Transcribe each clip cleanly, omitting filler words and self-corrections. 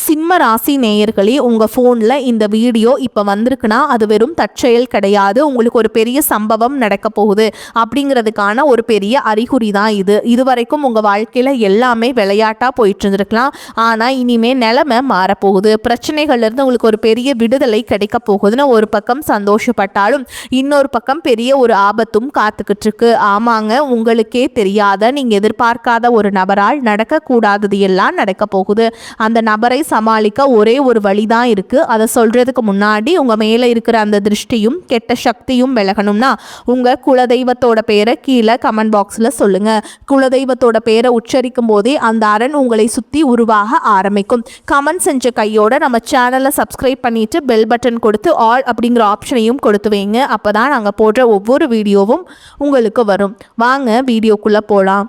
சிம்ம ராசி நேயர்களே, உங்கள் ஃபோனில் இந்த வீடியோ இப்போ வந்திருக்குன்னா அது வெறும் தற்செயல் கிடையாது. உங்களுக்கு ஒரு பெரிய சம்பவம் நடக்க போகுது அப்படிங்கிறதுக்கான ஒரு பெரிய அறிகுறி தான் இது. இதுவரைக்கும் உங்கள் வாழ்க்கையில் எல்லாமே விளையாட்டாக போயிட்டு இருந்திருக்கலாம். ஆனால் இனிமேல் நிலைமை மாறப்போகுது. பிரச்சனைகள்லேருந்து உங்களுக்கு ஒரு பெரிய விடுதலை கிடைக்க போகுதுன்னு ஒரு பக்கம் சந்தோஷப்பட்டாலும் இன்னொரு பக்கம் பெரிய ஒரு ஆபத்தும் காத்துக்கிட்டு இருக்கு. ஆமாங்க, உங்களுக்கே தெரியாத நீங்கள் எதிர்பார்க்காத ஒரு நபரால் நடக்கக்கூடாதது எல்லாம் நடக்க போகுது. அந்த நபரை சமாளிக்க ஒரே ஒரு வழி தான் இருக்குது. அதை சொல்கிறதுக்கு முன்னாடி உங்கள் மேலே இருக்கிற அந்த திருஷ்டியும் கெட்ட சக்தியும் விலகணும்னா உங்கள் குலதெய்வத்தோட பேரை கீழே கமெண்ட் பாக்ஸில் சொல்லுங்கள். குலதெய்வத்தோட பேரை உச்சரிக்கும் போதே அந்த அரண் உங்களை சுற்றி உருவாக ஆரம்பிக்கும். கமெண்ட் செஞ்ச கையோட நம்ம சேனலை சப்ஸ்கிரைப் பண்ணிவிட்டு பெல் பட்டன் கொடுத்து ஆல் அப்படிங்கிற ஆப்ஷனையும் கொடுத்து வைங்க. அப்போ தான் நாங்கள் போடுற ஒவ்வொரு வீடியோவும் உங்களுக்கு வரும். வாங்க வீடியோக்குள்ளே போகலாம்.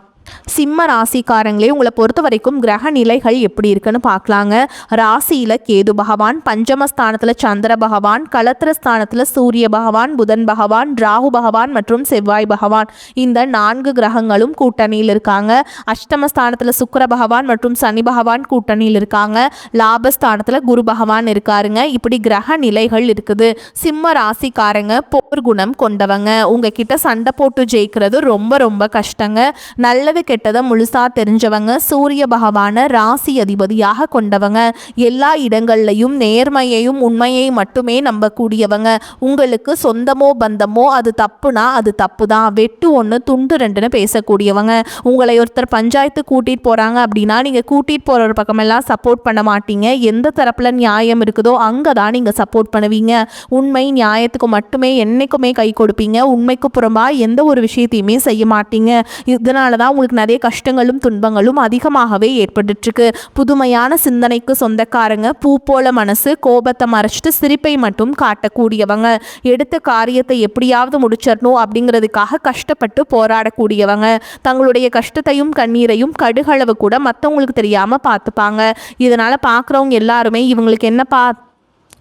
சிம்ம ராசிக்காரங்களே, உங்களை பொறுத்த வரைக்கும் கிரக நிலைகள் எப்படி இருக்குன்னு பார்க்கலாங்க. ராசியில் கேது பகவான், பஞ்சமஸ்தானத்தில் சந்திர பகவான், களத்திரஸ்தானத்தில் சூரிய பகவான், புதன் பகவான், ராகு பகவான் மற்றும் செவ்வாய் பகவான், இந்த 4 கிரகங்களும் கூட்டணியில் இருக்காங்க. அஷ்டமஸ்தானத்தில் சுக்கிர பகவான் மற்றும் சனி பகவான் கூட்டணியில் இருக்காங்க. லாபஸ்தானத்தில் குரு பகவான் இருக்காருங்க. இப்படி கிரக நிலைகள் இருக்குது. சிம்ம ராசிக்காரங்க போர் குணம் கொண்டவங்க. உங்ககிட்ட சண்டை போட்டு ஜெயிக்கிறது ரொம்ப ரொம்ப கஷ்டங்க. நல்லது கெட்டதை முழுசா தெரிஞ்சவங்க. சூரிய பகவான ராசி அதிபதியாக கொண்டவங்க. எல்லா இடங்கள்லையும் நேர்மையையும் உண்மையை மட்டுமே நம்பக்கூடியவங்க. உங்களுக்கு சொந்தமோ பந்தமோ அது தப்புனா அது தப்பு தான், வெட்டு ஒன்று துண்டு ரெண்டுன்னு பேசக்கூடியவங்க. உங்களை ஒருத்தர் பஞ்சாயத்து கூட்டிகிட்டு போகிறாங்க அப்படின்னா நீங்கள் கூட்டிகிட்டு போகிற ஒரு பக்கமெல்லாம் சப்போர்ட் பண்ண மாட்டீங்க. எந்த தரப்பில் நியாயம் இருக்குதோ அங்கே தான் நீங்கள் சப்போர்ட் பண்ணுவீங்க. உண்மை நியாயத்துக்கு மட்டுமே என்றைக்குமே கை கொடுப்பீங்க. உண்மைக்கு புறம்பாக எந்த ஒரு விஷயத்தையுமே செய்ய மாட்டீங்க. இதனால தான் உங்களுக்கு நிறைய கஷ்டங்களும் துன்பங்களும் அதிகமாகவே ஏற்பட்டுருக்கு. புதுமையான சிந்தனைக்கு சொந்தக்காரங்க. பூ போல மனசு, கோபத்தை மறைச்சிட்டு சிரிப்பை மட்டும் காட்டக்கூடியவங்க. எடுத்த காரியத்தை எப்படியாவது முடிச்சிடணும் அப்படிங்கிறதுக்காக கஷ்டப்பட்டு போராடக்கூடியவங்க. தங்களுடைய கஷ்டத்தையும் கண்ணீரையும் கடுகளவு கூட மற்றவங்களுக்கு தெரியாமல் பார்த்துப்பாங்க. இதனால் பார்க்குறவங்க எல்லாருமே இவங்களுக்கு என்னப்பா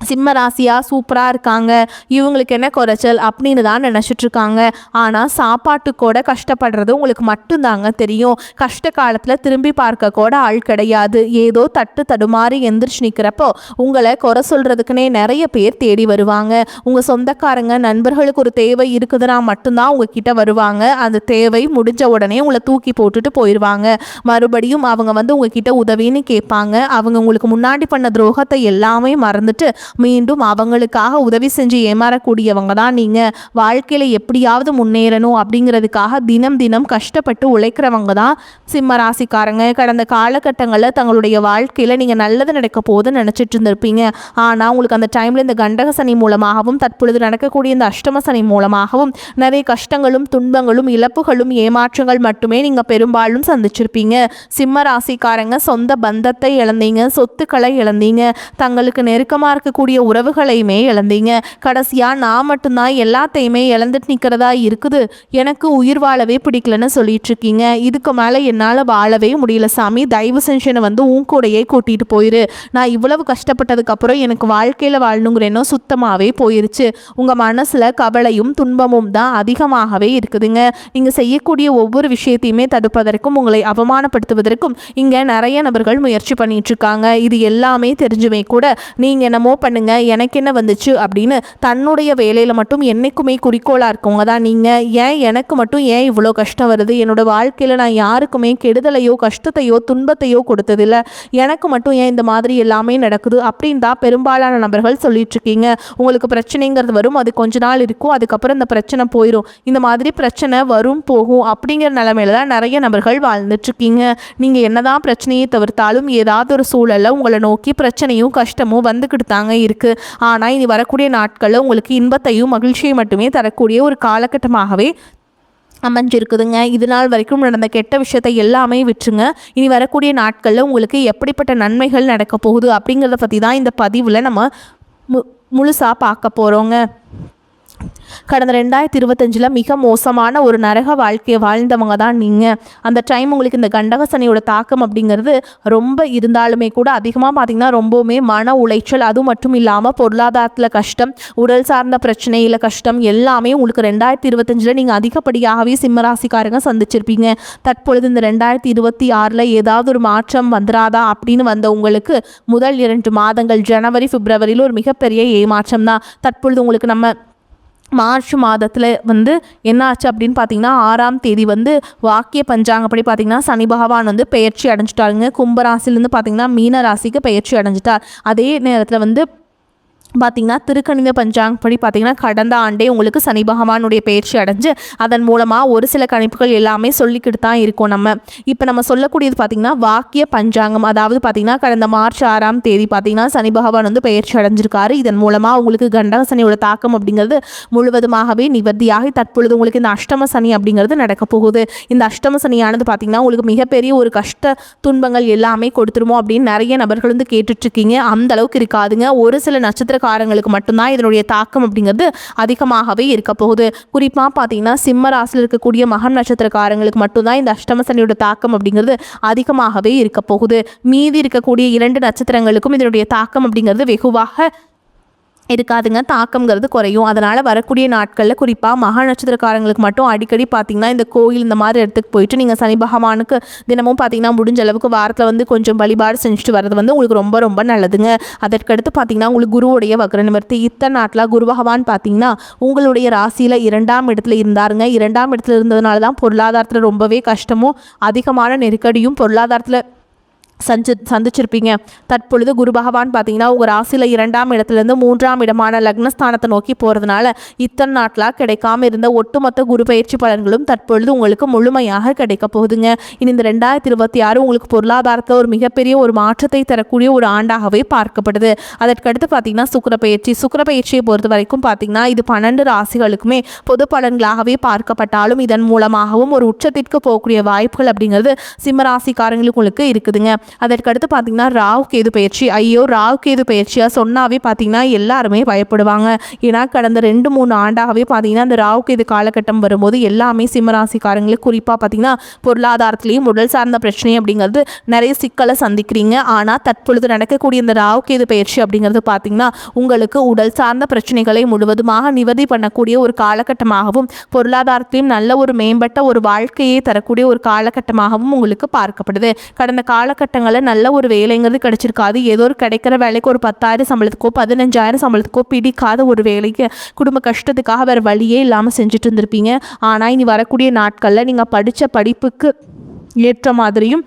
சிம்ம ராசியாக சூப்பராக இருக்காங்க, இவங்களுக்கு என்ன குறைச்சல் அப்படின்னு தான் நினச்சிட்ருக்காங்க. ஆனால் சாப்பாட்டுக்கூட கஷ்டப்படுறது உங்களுக்கு மட்டும்தாங்க தெரியும். கஷ்ட காலத்தில் திரும்பி பார்க்க கூட ஆள் கிடையாது. ஏதோ தட்டு தடுமாறி எந்திரிச்சு நிற்கிறப்போ உங்களை குறை சொல்கிறதுக்குனே நிறைய பேர் தேடி வருவாங்க. உங்கள் சொந்தக்காரங்க நண்பர்களுக்கு ஒரு தேவை இருக்குதுன்னா மட்டும்தான் உங்ககிட்ட வருவாங்க. அந்த தேவை முடிஞ்ச உடனே உங்களை தூக்கி போட்டுட்டு போயிடுவாங்க. மறுபடியும் அவங்க வந்து உங்ககிட்ட உதவின்னு கேட்பாங்க. அவங்க உங்களுக்கு முன்னாடி பண்ண துரோகத்தை எல்லாமே மறந்துட்டு மீண்டும் அவங்களுக்காக உதவி செஞ்சு ஏமாறக்கூடியவங்க தான் நீங்கள். வாழ்க்கையில் எப்படியாவது முன்னேறணும் அப்படிங்கிறதுக்காக தினம் தினம் கஷ்டப்பட்டு உழைக்கிறவங்க தான் சிம்ம ராசிக்காரங்க. கடந்த காலகட்டங்களில் தங்களுடைய வாழ்க்கையில் நீங்கள் நல்லது நடக்க போதுன்னு நினச்சிட்டு இருந்திருப்பீங்க. ஆனால் உங்களுக்கு அந்த டைமில் இந்த கண்டக சனி மூலமாகவும் தற்பொழுது நடக்கக்கூடிய இந்த அஷ்டம சனி மூலமாகவும் நிறைய கஷ்டங்களும் துன்பங்களும் இழப்புகளும் ஏமாற்றங்கள் மட்டுமே நீங்கள் பெரும்பாலும் சந்திச்சிருப்பீங்க. சிம்ம ராசிக்காரங்க சொந்த பந்தத்தை இழந்தீங்க, சொத்துக்களை இழந்தீங்க, தங்களுக்கு நெருக்கமாக இருக்கக்கூடிய உறவுகளையுமே இழந்தீங்க. கடைசியாக நான் மட்டும்தான் எல்லாத்தையுமே இழந்துட்டு நிற்கிறதா இருக்குது, எனக்கு உயிர் வாழவே பிடிக்கலன்னு சொல்லிட்டு இருக்கீங்க. இதுக்கு மேலே என்னால் வாழவே முடியல சாமி, தயவு செஞ்சு வந்து உன் கூடையே கூட்டிகிட்டு போயிரு. நான் இவ்வளவு கஷ்டப்பட்டதுக்கப்புறம் எனக்கு வாழ்க்கையில் வாழணுங்கிற எண்ணம் சுத்தமாகவே போயிருச்சு. உங்கள் மனசில் கவலையும் துன்பமும் தான் அதிகமாகவே இருக்குதுங்க. நீங்கள் செய்யக்கூடிய ஒவ்வொரு விஷயத்தையுமே தடுப்பதற்கும் உங்களை அவமானப்படுத்துவதற்கும் இங்கே நிறைய நபர்கள் முயற்சி பண்ணிட்டு இருக்காங்க. இது எல்லாமே தெரிஞ்சுமே கூட நீங்கள் என்னமோ பண்ணுங்க, எனக்கு என்ன வந்துச்சு அப்படின்னு தன்னுடைய வேலையில் மட்டும் என்னைக்குமே குறிக்கோளாக இருக்கவங்க தான் நீங்கள். ஏன் எனக்கு மட்டும் ஏன் இவ்வளோ கஷ்டம் வருது, என்னோட வாழ்க்கையில் நான் யாருக்குமே கெடுதலையோ கஷ்டத்தையோ துன்பத்தையோ கொடுத்ததில்லை, எனக்கு மட்டும் ஏன் இந்த மாதிரி எல்லாமே நடக்குது அப்படின்னு தான் பெரும்பாலான நபர்கள் சொல்லிட்டு இருக்கீங்க. உங்களுக்கு பிரச்சனைங்கிறது வரும், அது கொஞ்ச நாள் இருக்கும், அதுக்கப்புறம் இந்த பிரச்சனை போயிடும். இந்த மாதிரி பிரச்சனை வரும் போகும் அப்படிங்கிற நிலைமையில தான் நிறைய நபர்கள் வாழ்ந்துட்டுருக்கீங்க. நீங்கள் என்னதான் பிரச்சனையை தவிர்த்தாலும் ஏதாவது ஒரு சூழலில் உங்களை நோக்கி பிரச்சனையும் கஷ்டமும் வந்துக்கிட்டு தாங்க இருக்குது. ஆனால் இனி வரக்கூடிய நாட்களில் உங்களுக்கு இன்பத்தையும் மகிழ்ச்சியை மட்டுமே தரக்கூடிய ஒரு காலகட்டமாகவே அமைஞ்சிருக்குதுங்க. இது நாள் வரைக்கும் நடந்த கெட்ட விஷயத்தை எல்லாமே விட்டுருங்க. இனி வரக்கூடிய நாட்களில் உங்களுக்கு எப்படிப்பட்ட நன்மைகள் நடக்க போகுது அப்படிங்கிறத பற்றி தான் இந்த பதிவில் நம்ம முழுசாக பார்க்க போகிறோங்க. கடந்த 2025 மிக மோசமான ஒரு நரக வாழ்க்கையை வாழ்ந்தவங்க தான் நீங்கள். அந்த டைம் உங்களுக்கு இந்த கண்டக சனியோட தாக்கம் அப்படிங்கிறது ரொம்ப இருந்தாலுமே கூட அதிகமாக பார்த்திங்கன்னா ரொம்பவுமே மன உளைச்சல், அது மட்டும் இல்லாமல் பொருளாதாரத்தில் கஷ்டம், உடல் சார்ந்த பிரச்சனையில் கஷ்டம் எல்லாமே உங்களுக்கு 2025 நீங்கள் அதிகப்படியாகவே சிம்மராசிக்காரங்க சந்திச்சிருப்பீங்க. தற்பொழுது இந்த 2026 ஏதாவது ஒரு மாற்றம் வந்துடாதா அப்படின்னு வந்த உங்களுக்கு முதல் 2 மாதங்கள் ஜனவரி பிப்ரவரியில் ஒரு மிகப்பெரிய ஏமாற்றம் தான். தற்பொழுது உங்களுக்கு நம்ம மார்ச் மாதத்தில் என்ன ஆச்சு அப்படின்னு பார்த்தீங்கன்னா 6ஆம் தேதி வாக்கிய பஞ்சாங்கப்படி பார்த்தீங்கன்னா சனி பகவான் பெயர்ச்சி அடைஞ்சிட்டாருங்க. கும்பராசிலேருந்து பார்த்தீங்கன்னா மீன ராசிக்கு பெயர்ச்சி அடைஞ்சிட்டார். அதே நேரத்தில் பார்த்திங்கன்னா திருக்கணித பஞ்சாங்கப்படி பார்த்திங்கன்னா கடந்த ஆண்டே உங்களுக்கு சனி பகவானுடைய பயிற்சி அடைஞ்சு அதன் மூலமாக ஒரு சில கணிப்புகள் எல்லாமே சொல்லிக்கிட்டு தான் இருக்கோம். இப்போ நம்ம சொல்லக்கூடியது பார்த்திங்கன்னா வாக்கிய பஞ்சாங்கம். அதாவது பார்த்திங்கன்னா கடந்த மார்ச் 6ஆம் தேதி பார்த்திங்கன்னா சனி பகவான் பயிற்சி அடைஞ்சிருக்காரு. இதன் மூலமாக உங்களுக்கு கண்டக சனியோட தாக்கம் அப்படிங்கிறது முழுவதுமாகவே நிவர்த்தியாகி தற்பொழுது உங்களுக்கு இந்த அஷ்டம சனி அப்படிங்கிறது நடக்க போகுது. இந்த அஷ்டம சனியானது பார்த்திங்கன்னா உங்களுக்கு மிகப்பெரிய ஒரு கஷ்ட துன்பங்கள் எல்லாமே கொடுத்துருமோ அப்படின்னு நிறைய நபர்கள் கேட்டுட்ருக்கீங்க. அந்த அளவுக்கு இருக்காதுங்க. ஒரு சில நட்சத்திரக்காரங்களுக்கு மட்டும்தான் இதனுடைய தாக்கம் அப்படிங்கிறது அதிகமாகவே இருக்க போகுது. குறிப்பாக பார்த்தீங்கன்னா சிம்ம ராசியில் இருக்கக்கூடிய மகம் நட்சத்திரக்காரங்களுக்கு மட்டும்தான் இந்த அஷ்டம சனியோட தாக்கம் அப்படிங்கிறது அதிகமாகவே இருக்க போகுது. மீதி இருக்கக்கூடிய 2 நட்சத்திரங்களுக்கும் இதனுடைய தாக்கம் அப்படிங்கிறது வெகுவாக இருக்காதுங்க. தாக்கம்ங்கிறது குறையும். அதனால் வரக்கூடிய நாட்களில் குறிப்பாக மகா நட்சத்திரக்காரங்களுக்கு மட்டும் அடிக்கடி பார்த்திங்கன்னா இந்த கோயில் இந்த மாதிரி இடத்துக்கு போயிட்டு நீங்கள் சனி பகவானுக்கு தினமும் பார்த்திங்கன்னா முடிஞ்ச அளவுக்கு வாரத்தில் கொஞ்சம் வழிபாடு செஞ்சுட்டு வர்றது உங்களுக்கு ரொம்ப ரொம்ப நல்லதுங்க. அதற்கடுத்து பார்த்திங்கன்னா உங்களுக்கு குருவுடைய வக்ர நிவர்த்தி. இத்தனை நாட்டில் குரு பகவான் பார்த்திங்கன்னா உங்களுடைய ராசியில் 2ஆம் இடத்துல இருந்தாருங்க. 2ஆம் இடத்துல இருந்ததுனால தான் பொருளாதாரத்தில் ரொம்பவே கஷ்டமும் அதிகமான நெருக்கடியும் பொருளாதாரத்தில் சந்திச்சிருப்பீங்க. தற்பொழுது குரு பகவான் பார்த்தீங்கன்னா உங்கள் ராசியில் 2ஆம் இடத்துலேருந்து 3ஆம் இடமான லக்னஸ்தானத்தை நோக்கி போகிறதுனால இத்தனை நாட்களாக கிடைக்காம இருந்த ஒட்டுமொத்த குரு பயிற்சி பலன்களும் தற்பொழுது உங்களுக்கு முழுமையாக கிடைக்க போகுதுங்க. இனி இந்த 2026 உங்களுக்கு பொருளாதாரத்தில் ஒரு மிகப்பெரிய ஒரு மாற்றத்தை தரக்கூடிய ஒரு ஆண்டாகவே பார்க்கப்படுது. அதற்கடுத்து பார்த்தீங்கன்னா சுக்கிர பயிற்சியை பொறுத்த வரைக்கும் பார்த்தீங்கன்னா இது 12 ராசிகளுக்குமே பொது பலன்களாகவே பார்க்கப்பட்டாலும் இதன் மூலமாகவும் ஒரு உச்சத்திற்கு போகக்கூடிய வாய்ப்புகள் அப்படிங்கிறது சிம்மராசிக்காரங்களுக்கு உங்களுக்கு இருக்குதுங்க. அதற்கடுத்து பார்த்தீங்கன்னா ராகு கேது பயிற்சி. ராகு கேது பயிற்சியாக சொன்னாவே பார்த்தீங்கன்னா எல்லாருமே பயப்படுவாங்க. ஏன்னா கடந்த 2-3 ஆண்டாகவே பார்த்தீங்கன்னா அந்த ராகு கேது காலகட்டம் வரும்போது எல்லாமே சிம்மராசிக்காரங்களுக்கு குறிப்பாக பார்த்தீங்கன்னா பொருளாதாரத்துலேயும் உடல் சார்ந்த பிரச்சனை அப்படிங்கிறது நிறைய சிக்கலை சந்திக்கிறீங்க. ஆனால் தற்பொழுது நடக்கக்கூடிய இந்த ராகு கேது பயிற்சி அப்படிங்கிறது பார்த்தீங்கன்னா உங்களுக்கு உடல் சார்ந்த பிரச்சனைகளை முழுவதுமாக நிவர்த்தி பண்ணக்கூடிய ஒரு காலகட்டமாகவும் பொருளாதாரத்திலையும் நல்ல ஒரு மேம்பட்ட ஒரு வாழ்க்கையை தரக்கூடிய ஒரு காலகட்டமாகவும் உங்களுக்கு பார்க்கப்படுது. கடந்த காலகட்டங்களில் நல்ல ஒரு வேலைங்கிறது கிடைச்சிருக்காது. ஏதோ ஒரு கிடைக்கிற வேலைக்கு ஒரு 10,000 சம்பளத்துக்கோ 15,000 சம்பளத்துக்கோ பிடிக்காத ஒரு வேலைக்கு குடும்ப கஷ்டத்துக்காக வேறு வழியே இல்லாமல் செஞ்சுட்டு இருந்திருப்பீங்க. ஆனால் இனி வரக்கூடிய நாட்களில் நீங்கள் படித்த படிப்புக்கு ஏற்ற மாதிரியும்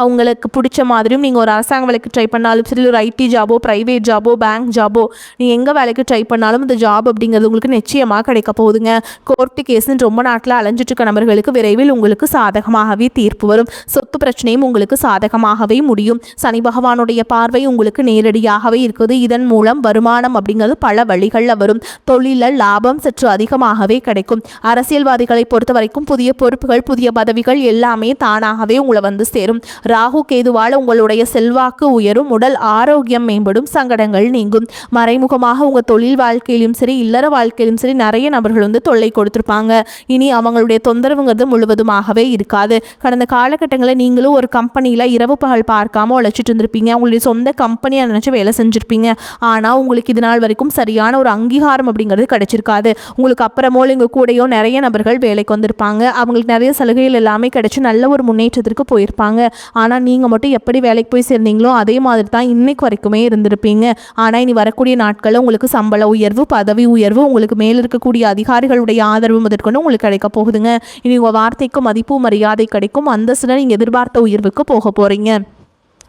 அவங்களுக்கு பிடிச்ச மாதிரியும் நீங்கள் ஒரு அரசாங்க வேலைக்கு ட்ரை பண்ணாலும் சரி, ஒரு ஐடி ஜாபோ ப்ரைவேட் ஜாபோ பேங்க் ஜாபோ நீங்கள் எங்கே வேலைக்கு ட்ரை பண்ணாலும் இந்த ஜாப் அப்படிங்கிறது உங்களுக்கு நிச்சயமாக கிடைக்க போகுதுங்க. கோர்ட்டு கேஸுன்னு ரொம்ப நாட்டில் அலைஞ்சிட்டு இருக்க நபர்களுக்கு விரைவில் உங்களுக்கு சாதகமாகவே தீர்ப்பு வரும். சொத்து பிரச்சனையும் உங்களுக்கு சாதகமாகவே முடியும். சனி பகவானுடைய பார்வை உங்களுக்கு நேரடியாகவே இருக்குது. இதன் மூலம் வருமானம் அப்படிங்கிறது பல வழிகளில் வரும். தொழிலில் லாபம் சற்று அதிகமாகவே கிடைக்கும். அரசியல்வாதிகளை பொறுத்த வரைக்கும் புதிய பொறுப்புகள் புதிய பதவிகள் எல்லாமே தானாகவே உங்களை சேரும். ராகு கேதுவால் உங்களுடைய செல்வாக்கு உயரும், உடல் ஆரோக்கியம் மேம்படும், சங்கடங்கள் நீங்கும். மறைமுகமாக உங்கள் தொழில் வாழ்க்கையிலும் சரி இல்லற வாழ்க்கையிலும் சரி நிறைய நபர்கள் தொல்லை கொடுத்துருப்பாங்க. இனி அவங்களுடைய தொந்தரவுங்கிறது முழுவதுமாகவே இருக்காது. கடந்த காலகட்டங்களில் நீங்களும் ஒரு கம்பெனியில் இரவு பகல் பார்க்காம உழைச்சிட்டு இருந்திருப்பீங்க. உங்களுடைய சொந்த கம்பெனியை நினச்சி வேலை செஞ்சுருப்பீங்க. ஆனால் உங்களுக்கு இது நாள் வரைக்கும் சரியான ஒரு அங்கீகாரம் அப்படிங்கிறது கிடைச்சிருக்காது. உங்களுக்கு அப்புறமோ இங்கே கூடையோ நிறைய நபர்கள் வேலைக்கு வந்திருப்பாங்க. அவங்களுக்கு நிறைய சலுகைகள் எல்லாமே கிடைச்சி நல்ல ஒரு முன்னேற்றத்திற்கு போயிருப்பாங்க. ஆனால் நீங்கள் மட்டும் எப்படி வேலைக்கு போய் சேர்ந்தீங்களோ அதே மாதிரி தான் இன்னைக்கு வரைக்குமே இருந்திருப்பீங்க. ஆனால் இனி வரக்கூடிய நாட்களில் உங்களுக்கு சம்பள உயர்வு பதவி உயர்வு உங்களுக்கு மேல் இருக்கக்கூடிய அதிகாரிகளுடைய ஆதரவு முதற்கொண்டு உங்களுக்கு கிடைக்க போகுதுங்க. இனி உங்கள் வார்த்தைக்கு மதிப்பு மரியாதை கிடைக்கும். அந்தஸ்தில் நீங்கள் எதிர்பார்த்த உயர்வுக்கு போக போகிறீங்க.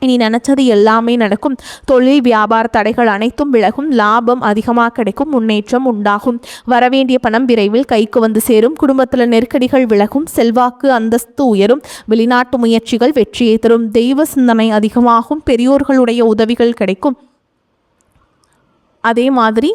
இனி நினச்சது எல்லாமே நடக்கும். தொழில் வியாபார தடைகள் அனைத்தும் விலகும். லாபம் அதிகமாக கிடைக்கும். முன்னேற்றம் உண்டாகும். வரவேண்டிய பணம் விரைவில் கைக்கு சேரும். குடும்பத்தில் நெருக்கடிகள் விலகும். செல்வாக்கு அந்தஸ்து உயரும். வெளிநாட்டு முயற்சிகள் வெற்றியை தரும். தெய்வ சிந்தனை அதிகமாகும். பெரியோர்களுடைய உதவிகள் கிடைக்கும். அதே மாதிரி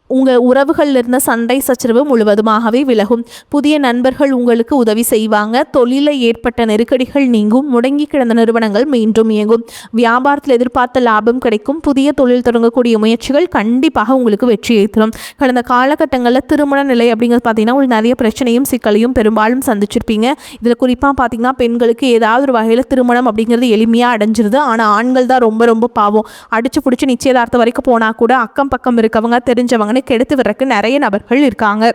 உங்கள் உறவுகளில் இருந்த சண்டை சச்சரவு முழுவதுமாகவே விலகும். புதிய நண்பர்கள் உங்களுக்கு உதவி செய்வாங்க. தொழிலில் ஏற்பட்ட நெருக்கடிகள் நீங்கும். முடங்கி கிடந்த நிறுவனங்கள் மீண்டும் இயங்கும். வியாபாரத்தில் எதிர்பார்த்த லாபம் கிடைக்கும். புதிய தொழில் தொடங்கக்கூடிய முயற்சிகள் கண்டிப்பாக உங்களுக்கு வெற்றியை தரும். கடந்த காலகட்டங்களில் திருமண நிலை அப்படிங்கிறது பார்த்தீங்கன்னா உங்களுக்கு நிறைய பிரச்சனையும் சிக்கலையும் பெரும்பாலும் சந்திச்சிருப்பீங்க. இதில் குறிப்பாக பார்த்தீங்கன்னா பெண்களுக்கு ஏதாவது ஒரு வகையில் திருமணம் அப்படிங்கிறது எளிமையாக அடைஞ்சிருது. ஆனால் ஆண்கள் தான் ரொம்ப ரொம்ப பாவம். அடிச்சு பிடிச்சி நிச்சயதார்த்தம் வரைக்கும் போனால் கூட அக்கம் பக்கம் இருக்கவங்க தெரிஞ்சவங்கன்னு கெடுத்து விடுறதுக்கு நிறைய நபர்கள் இருக்காங்க.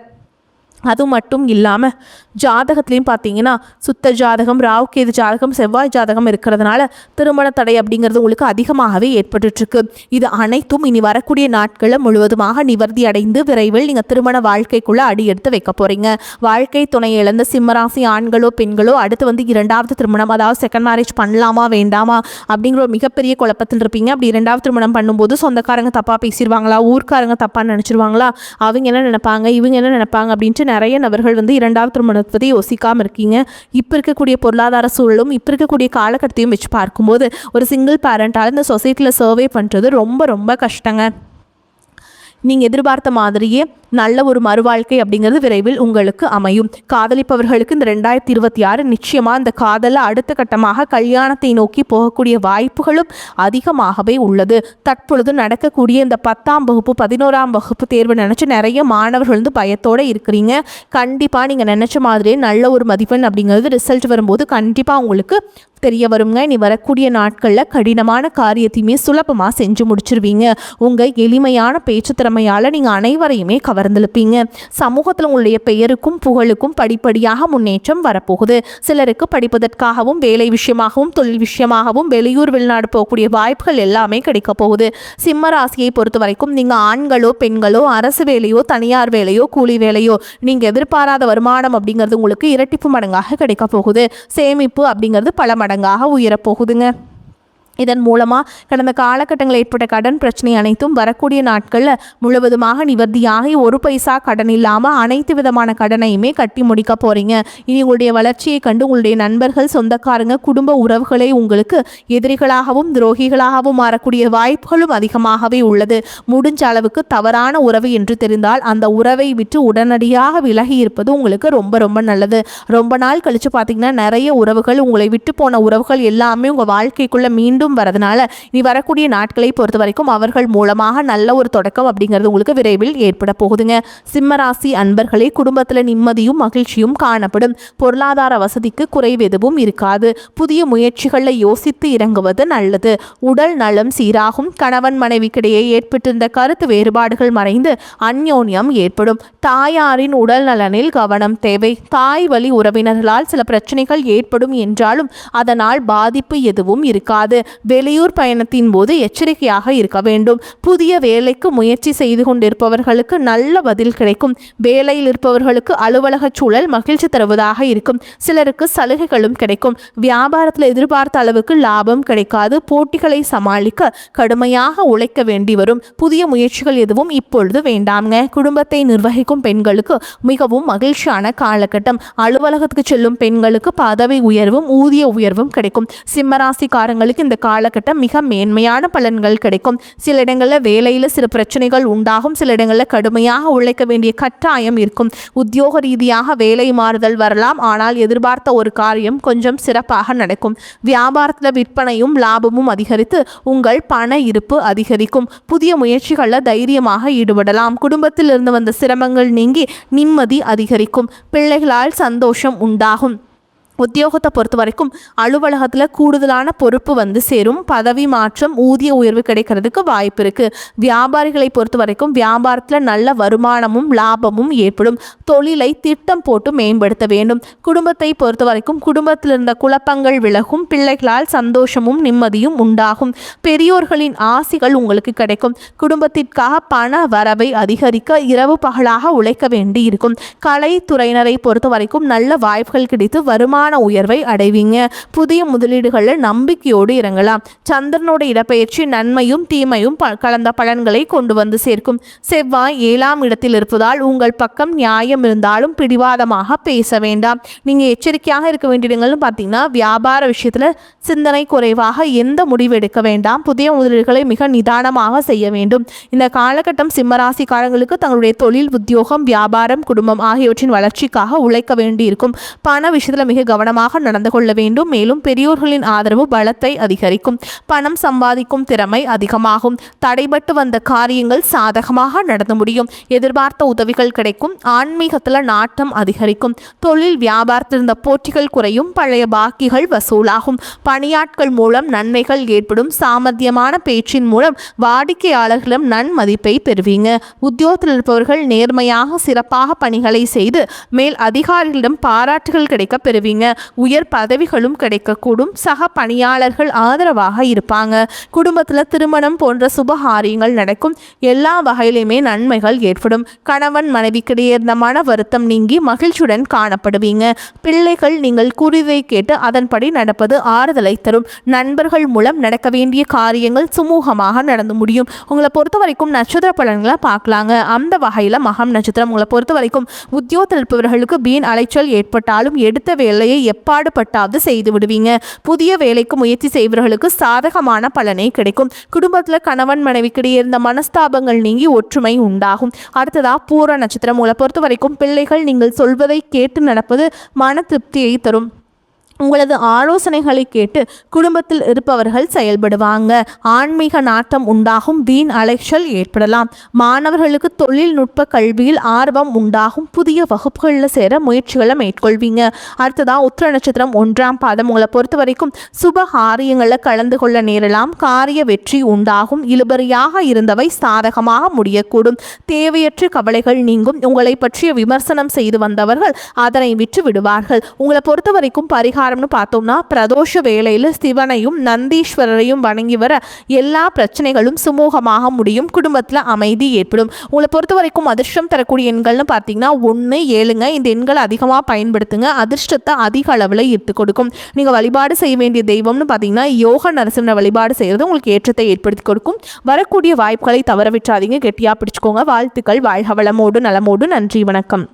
அது மட்டும் இல்லாமல் ஜாதகத்துலேயும் பார்த்தீங்கன்னா சுத்த ஜாதகம், ராவுகேது ஜாதகம், செவ்வாய் ஜாதகம் இருக்கிறதுனால திருமண தடை அப்படிங்கிறது உங்களுக்கு அதிகமாகவே ஏற்பட்டுருக்கு. இது அனைத்தும் இனி வரக்கூடிய நாட்களில் முழுவதுமாக நிவர்த்தி அடைந்து விரைவில் நீங்கள் திருமண வாழ்க்கைக்குள்ளே அடி எடுத்து வைக்க போகிறீங்க. வாழ்க்கை துணை இழந்த சிம்மராசி ஆண்களோ பெண்களோ அடுத்து இரண்டாவது திருமணம், அதாவது செகண்ட் மேரேஜ் பண்ணலாமா வேண்டாமா அப்படிங்கிற ஒரு மிகப்பெரிய குழப்பத்தில் இருப்பீங்க. அப்படி இரண்டாவது திருமணம் பண்ணும்போது சொந்தக்காரங்க தப்பாக பேசிடுவாங்களா, ஊர்க்காரங்க தப்பாக நினச்சிருவாங்களா, அவங்க என்ன நினைப்பாங்க, இவங்க என்ன நினைப்பாங்க அப்படின்ட்டு நிறைய நபர்கள் இரண்டாவது திருமணத்தை பற்றி யோசிக்காமல் இருக்கீங்க. இப்போ இருக்கக்கூடிய பொருளாதார சூழலும் இப்போ இருக்கக்கூடிய காலகட்டத்தையும் வச்சு பார்க்கும்போது ஒரு சிங்கிள் பேரண்டால் இந்த சொசைட்டியில் சர்வே பண்ணுறது ரொம்ப ரொம்ப கஷ்டங்க. நீங்கள் எதிர்பார்த்த மாதிரியே நல்ல ஒரு மறுவாழ்க்கை அப்படிங்கிறது விரைவில் உங்களுக்கு அமையும். காதலிப்பவர்களுக்கு இந்த 2026 நிச்சயமாக இந்த காதலை அடுத்த கட்டமாக கல்யாணத்தை நோக்கி போகக்கூடிய வாய்ப்புகளும் அதிகமாகவே உள்ளது. தற்பொழுது நடக்கக்கூடிய இந்த 10ஆம் வகுப்பு 11ஆம் வகுப்பு தேர்வு நினச்சி நிறைய மாணவர்கள் பயத்தோடு இருக்கிறீங்க. கண்டிப்பாக நீங்கள் நினச்ச மாதிரியே நல்ல ஒரு மதிப்பெண் அப்படிங்கிறது ரிசல்ட் வரும்போது கண்டிப்பாக உங்களுக்கு தெரிய வருங்க. நீ வரக்கூடிய நாட்களில் கடினமான காரியத்தையுமே சுலபமாக செஞ்சு முடிச்சிருவீங்க. உங்கள் எளிமையான பேச்சு திறமையால் நீங்கள் அனைவரையுமே கவர்ந்திருப்பீங்க. சமூகத்தில் உங்களுடைய பெயருக்கும் புகழுக்கும் படிப்படியாக முன்னேற்றம் வரப்போகுது. சிலருக்கு படிப்பதற்காகவும் வேலை விஷயமாகவும் தொழில் விஷயமாகவும் வெளியூர் வெளிநாடு போகக்கூடிய வாய்ப்புகள் எல்லாமே கிடைக்க போகுது. சிம்ம ராசியை பொறுத்த வரைக்கும் நீங்கள் ஆண்களோ பெண்களோ அரசு வேலையோ தனியார் வேலையோ கூலி வேலையோ நீங்கள் எதிர்பாராத வருமானம் அப்படிங்கிறது உங்களுக்கு இரட்டிப்பு மடங்காக கிடைக்க போகுது. சேமிப்பு அப்படிங்கிறது பல மடங்காக உயரப்போகுதுங்க. இதன் மூலமாக கடந்த காலகட்டங்களில் ஏற்பட்ட கடன் பிரச்சனை அனைத்தும் வரக்கூடிய நாட்களில் முழுவதுமாக நிவர்த்தியாகி ஒரு பைசா கடன் இல்லாமல் அனைத்து விதமான கடனையுமே கட்டி முடிக்க போகிறீங்க. இனி உங்களுடைய வளர்ச்சியை கண்டு உங்களுடைய நண்பர்கள், சொந்தக்காரங்க, குடும்ப உறவுகளை உங்களுக்கு எதிரிகளாகவும் துரோகிகளாகவும் மாறக்கூடிய வாய்ப்புகளும் அதிகமாகவே உள்ளது. முடிஞ்ச அளவுக்கு தவறான உறவு என்று தெரிந்தால் அந்த உறவை விட்டு உடனடியாக விலகி இருப்பது உங்களுக்கு ரொம்ப ரொம்ப நல்லது. ரொம்ப நாள் கழித்து பார்த்தீங்கன்னா நிறைய உறவுகள், உங்களை விட்டு போன உறவுகள் எல்லாமே உங்கள் வாழ்க்கைக்குள்ளே மீண்டும் வரதுனால நீ வரக்கூடிய நாட்களை பொறுத்த வரைக்கும் அவர்கள் மூலமாக நல்ல ஒரு தொடக்கம் அப்படிங்கிறது உங்களுக்கு விரைவில் ஏற்பட போகுதுங்க. சிம்மராசி அன்பர்களே, குடும்பத்தில் நிம்மதியும் மகிழ்ச்சியும் காணப்படும். பொருளாதார வசதிக்கு குறைவு எதுவும் இருக்காது. புதிய முயற்சிகளில் யோசித்து இறங்குவது நல்லது. உடல் நலம் சீராகும். கணவன் மனைவிக்கிடையே ஏற்பட்டிருந்த கருத்து வேறுபாடுகள் மறைந்து அந்யோன்யம் ஏற்படும். தாயாரின் உடல் நலனில் கவனம் தேவை. தாய் வழி உறவினர்களால் சில பிரச்சனைகள் ஏற்படும் என்றாலும் அதனால் பாதிப்பு எதுவும் இருக்காது. வெளியூர் பயணத்தின் போது எச்சரிக்கையாக இருக்க வேண்டும். புதிய வேலைக்கு முயற்சி செய்து கொண்டிருப்பவர்களுக்கு நல்ல பதில் கிடைக்கும். வேலையில் இருப்பவர்களுக்கு அலுவலக சூழல் மகிழ்ச்சி தருவதாக இருக்கும். சிலருக்கு சலுகைகளும் கிடைக்கும். வியாபாரத்தில் எதிர்பார்த்த அளவுக்கு லாபம் கிடைக்காது. போட்டிகளை சமாளிக்க கடுமையாக உழைக்க வேண்டி வரும். புதிய முயற்சிகள் எதுவும் இப்பொழுது வேண்டாம்ங்க. குடும்பத்தை நிர்வகிக்கும் பெண்களுக்கு மிகவும் மகிழ்ச்சியான காலகட்டம். அலுவலகத்துக்கு செல்லும் பெண்களுக்கு பதவி உயர்வும் ஊதிய உயர்வும் கிடைக்கும். சிம்மராசிக்காரங்களுக்கு இந்த காலகட்டம் மிக மேன்மையான பலன்கள் கிடைக்கும். சில இடங்களில் வேலையில் சில பிரச்சனைகள் உண்டாகும். சில இடங்களில் கடுமையாக உழைக்க வேண்டிய கட்டாயம் இருக்கும். உத்தியோக ரீதியாக வேலை மாறுதல் வரலாம். ஆனால் எதிர்பார்த்த ஒரு காரியம் கொஞ்சம் சிறப்பாக நடக்கும். வியாபாரத்தில் விற்பனையும் லாபமும் அதிகரித்து உங்கள் பண இருப்பு அதிகரிக்கும். புதிய முயற்சிகளில் தைரியமாக ஈடுபடலாம். குடும்பத்தில் இருந்து வந்த சிரமங்கள் நீங்கி நிம்மதி அதிகரிக்கும். பிள்ளைகளால் சந்தோஷம் உண்டாகும். உத்தியோகத்தை பொறுத்த வரைக்கும் அலுவலகத்தில் கூடுதலான பொறுப்பு சேரும். பதவி மாற்றம், ஊதிய உயர்வு கிடைக்கிறதுக்கு வாய்ப்பு இருக்குது. வியாபாரிகளை பொறுத்த வரைக்கும் வியாபாரத்தில் நல்ல வருமானமும் லாபமும் ஏற்படும். தொழிலை திட்டம் போட்டு மேம்படுத்த வேண்டும். குடும்பத்தை பொறுத்த வரைக்கும் குடும்பத்தில் இருந்த குழப்பங்கள் விலகும். பிள்ளைகளால் சந்தோஷமும் நிம்மதியும் உண்டாகும். பெரியோர்களின் ஆசிகள் உங்களுக்கு கிடைக்கும். குடும்பத்திற்காக பண வரவை அதிகரிக்க இரவு பகலாக உழைக்க வேண்டி இருக்கும். கலைத்துறையினரை பொறுத்த வரைக்கும் நல்ல வாய்ப்புகள் கிடைத்து வருமான வருமான உயர்வை அடைவீங்க. புதிய முதலீடுகளில் நம்பிக்கையோடு இறங்கலாம். சந்திரனோட இடப்பெயர்ச்சி நன்மையும் தீமையும் கலந்த பலன்களை கொண்டு வந்து சேர்க்கும். செவ்வாய் 7ஆம் இடத்தில் இருப்பதால் உங்கள் பக்கம் நியாயம் இருந்தாலும் பிடிவாதமாக பேச வேண்டாம். நீங்க எச்சரிக்கையாக இருக்க வேண்டிய இடங்கள்னு பார்த்தீங்கன்னா, வியாபார விஷயத்துல சிந்தனை குறைவாக எந்த முடிவு எடுக்க வேண்டாம். புதிய முதலீடுகளை மிக நிதானமாக செய்ய வேண்டும். இந்த காலகட்டம் சிம்மராசிக்காரங்களுக்கு தங்களுடைய தொழில், உத்தியோகம், வியாபாரம், குடும்பம் ஆகியவற்றின் வளர்ச்சிக்காக உழைக்க வேண்டியிருக்கும். பண விஷயத்தில் மிக கவனமாக நடந்து கொள்ள வேண்டும். மேலும் பெரியோர்களின் ஆதரவு பலத்தை அதிகரிக்கும். பணம் சம்பாதிக்கும் திறமை அதிகமாகும். தடைபட்டு வந்த காரியங்கள் சாதகமாக நடந்து முடியும். எதிர்பார்த்த உதவிகள் கிடைக்கும். ஆன்மீகத்தில் நாட்டம் அதிகரிக்கும். தொழில் வியாபாரத்தில் இருந்த போட்டிகள் குறையும். பழைய பாக்கிகள் வசூலாகும். பணியாட்கள் மூலம் நன்மைகள் ஏற்படும். சாமர்த்தியமான பேச்சின் மூலம் வாடிக்கையாளர்களிடம் நன்மதிப்பை பெறுவீங்க. உத்தியோகத்தில் இருப்பவர்கள் நேர்மையாக சிறப்பாக பணிகளை செய்து மேல் அதிகாரிகளிடம் பாராட்டுகள் கிடைக்க பெறுவீங்க. உயர் பதவிகளும் கிடைக்கக்கூடும். சக பணியாளர்கள் ஆதரவாக இருப்பாங்க. குடும்பத்தில் திருமணம் போன்ற சுபகாரியங்கள் நடக்கும். எல்லா வகையிலுமே நன்மைகள் ஏற்படும். கணவன் மனைவிக்கிடையே இருந்த மன வருத்தம் நீங்கி மகிழ்ச்சியுடன் காணப்படுவீங்க. பிள்ளைகள் நீங்கள் கூறியதை கேட்டு அதன்படி நடப்பது ஆறுதலை தரும். நண்பர்கள் மூலம் நடக்க வேண்டிய காரியங்கள் சுமூகமாக நடந்து முடியும். உங்களை பொறுத்த வரைக்கும் நட்சத்திர பலன்களை பார்க்கலாங்க. அந்த வகையில் மகம் நட்சத்திரம் உங்களை பொறுத்த வரைக்கும் உத்தியோகத்தில் இருப்பவர்களுக்கு வீண் அலைச்சல் ஏற்பட்டாலும் எடுத்த வேலையை எப்பாடுபட்டாவது செய்து விடுவீங்க. புதிய வேலைக்கு முயற்சி செய்பவர்களுக்கு சாதகமான பலனே கிடைக்கும். குடும்பத்தில் கணவன் மனைவிக்கிடையே இருந்த மனஸ்தாபங்கள் நீங்கி ஒற்றுமை உண்டாகும். அடுத்ததா பூர நட்சத்திரம் உங்களை பொறுத்த வரைக்கும் பிள்ளைகள் நீங்கள் சொல்வதை கேட்டு நடப்பது மன திருப்தியை தரும். உங்களது ஆலோசனைகளை கேட்டு குடும்பத்தில் இருப்பவர்கள் செயல்படுவாங்க. ஆன்மீக நாட்டம் உண்டாகும். வீண் அலைச்சல் ஏற்படலாம். மாணவர்களுக்கு தொழில்நுட்ப கல்வியில் ஆர்வம் உண்டாகும். புதிய வகுப்புகளில் சேர முயற்சிகளை மேற்கொள்வீங்க. அடுத்ததான் உத்திர நட்சத்திரம் 1ஆம் பாதம் உங்களை பொறுத்த வரைக்கும் சுப காரியங்களில் கலந்து கொள்ள நேரலாம். காரிய வெற்றி உண்டாகும். இழுபறியாக இருந்தவை சாதகமாக முடியக்கூடும். தேவையற்ற கவலைகள் நீங்கும். உங்களை பற்றிய விமர்சனம் செய்து வந்தவர்கள் அதனை விட்டு விடுவார்கள். உங்களை பொறுத்த வரைக்கும் பரிகாரம் பார்த்தோம்னா, பிரதோஷ வேளையில் சிவனையும் நந்தீஸ்வரரையும் வணங்கி வர எல்லா பிரச்சனைகளும் சுமூகமாக முடியும். குடும்பத்தில் அமைதி ஏற்படும். உங்களை பொறுத்த வரைக்கும் அதிர்ஷ்டம் தரக்கூடிய எண்கள்னு பார்த்தீங்கன்னா 1, 7ங்க. இந்த எண்களை அதிகமாக பயன்படுத்துங்க. அதிர்ஷ்டத்தை அதிக அளவில் ஈர்த்து கொடுக்கும். நீங்கள் வழிபாடு செய்ய வேண்டிய தெய்வம்னு பார்த்தீங்கன்னா யோக நரசிம்மரை வழிபாடு செய்கிறது உங்களுக்கு ஏற்றத்தை ஏற்படுத்தி கொடுக்கும். வரக்கூடிய வாய்ப்புகளை தவற விட்டுறாதீங்க. கெட்டியாக பிடிச்சுக்கோங்க. வாழ்த்துக்கள். வாழ்க வளமோடு நலமோடு. நன்றி, வணக்கம்.